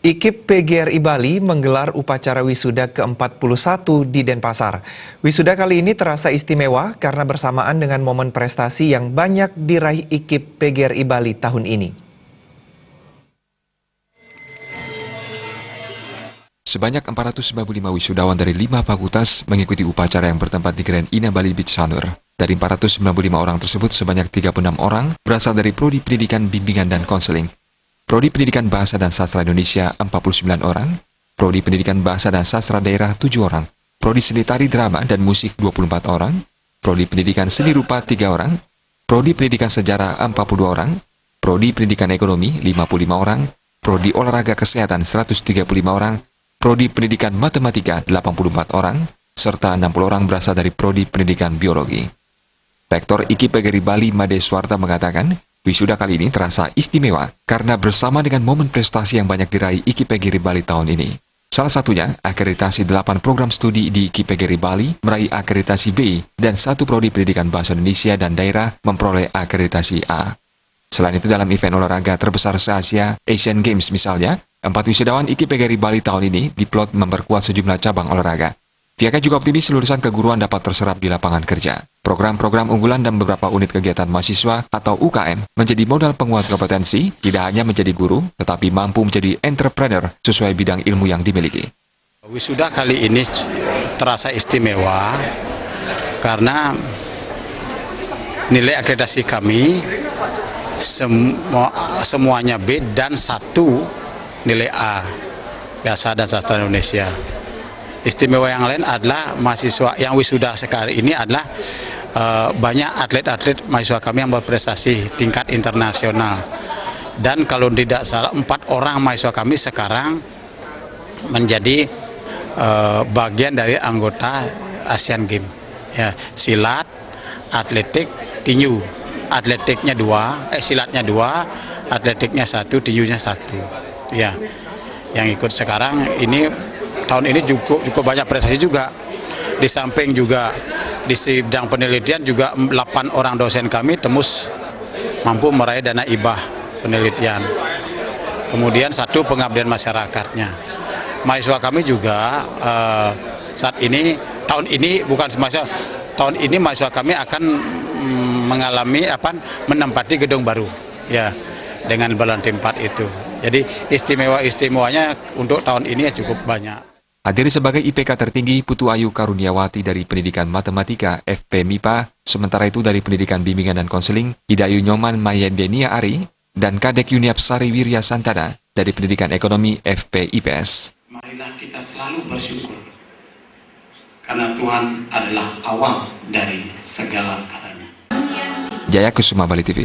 IKIP PGRI Bali menggelar upacara wisuda ke-41 di Denpasar. Wisuda kali ini terasa istimewa karena bersamaan dengan momen prestasi yang banyak diraih IKIP PGRI Bali tahun ini. Sebanyak 495 wisudawan dari 5 fakultas mengikuti upacara yang bertempat di Grand Ina Bali Beach Sanur. Dari 495 orang tersebut, sebanyak 36 orang berasal dari Prodi Pendidikan Bimbingan dan Konseling, Prodi Pendidikan Bahasa dan Sastra Indonesia 49 orang, Prodi Pendidikan Bahasa dan Sastra Daerah 7 orang, Prodi Seni Tari Drama dan Musik 24 orang, Prodi Pendidikan Seni Rupa 3 orang, Prodi Pendidikan Sejarah 42 orang, Prodi Pendidikan Ekonomi 55 orang, Prodi Olahraga Kesehatan 135 orang, Prodi Pendidikan Matematika 84 orang, serta 60 orang berasal dari Prodi Pendidikan Biologi. Rektor IKIP PGRI Bali Made Swarta mengatakan, wisuda kali ini terasa istimewa karena bersama dengan momen prestasi yang banyak diraih IKIP PGRI Bali tahun ini. Salah satunya, akreditasi 8 program studi di IKIP PGRI Bali meraih akreditasi B dan 1 Prodi Pendidikan Bahasa Indonesia dan Daerah memperoleh akreditasi A. Selain itu, dalam event olahraga terbesar se-Asia, Asian Games misalnya, 4 wisudawan IKIP PGRI Bali tahun ini diplot memperkuat sejumlah cabang olahraga. Pihaknya juga optimis lulusan keguruan dapat terserap di lapangan kerja. Program-program unggulan dan beberapa unit kegiatan mahasiswa atau UKM menjadi modal penguat kompetensi, tidak hanya menjadi guru, tetapi mampu menjadi entrepreneur sesuai bidang ilmu yang dimiliki. Wisuda kali ini terasa istimewa karena nilai akreditasi kami semuanya B dan 1 nilai A, Bahasa dan Sastra Indonesia. Istimewa yang lain adalah mahasiswa yang wisuda sekarang ini adalah banyak atlet-atlet mahasiswa kami yang berprestasi tingkat internasional. Dan kalau tidak salah 4 orang mahasiswa kami sekarang menjadi bagian dari anggota Asian Games. Ya, silat, atletik, tinju. Atletiknya 2, silatnya 2, atletiknya 1, tinjunya 1. Ya, yang ikut sekarang ini tahun ini cukup banyak prestasi juga. Di samping juga di bidang penelitian juga 8 orang dosen kami tembus mampu meraih dana hibah penelitian. Kemudian 1 pengabdian masyarakatnya. Mahasiswa kami juga saat ini tahun ini mahasiswa kami akan mengalami menempati gedung baru ya dengan balon tempat itu. Jadi istimewanya untuk tahun ini cukup banyak. Hadir sebagai IPK tertinggi Putu Ayu Karuniawati dari Pendidikan Matematika FP MIPA, sementara itu dari Pendidikan Bimbingan dan Konseling Hidayu Nyoman Mayendenia Ari, dan Kadek Yuniap Sari Wirya Santana dari Pendidikan Ekonomi FP IPS. Marilah kita selalu bersyukur karena Tuhan adalah awal dari segala galanya. Jaya Kusuma, Bali TV.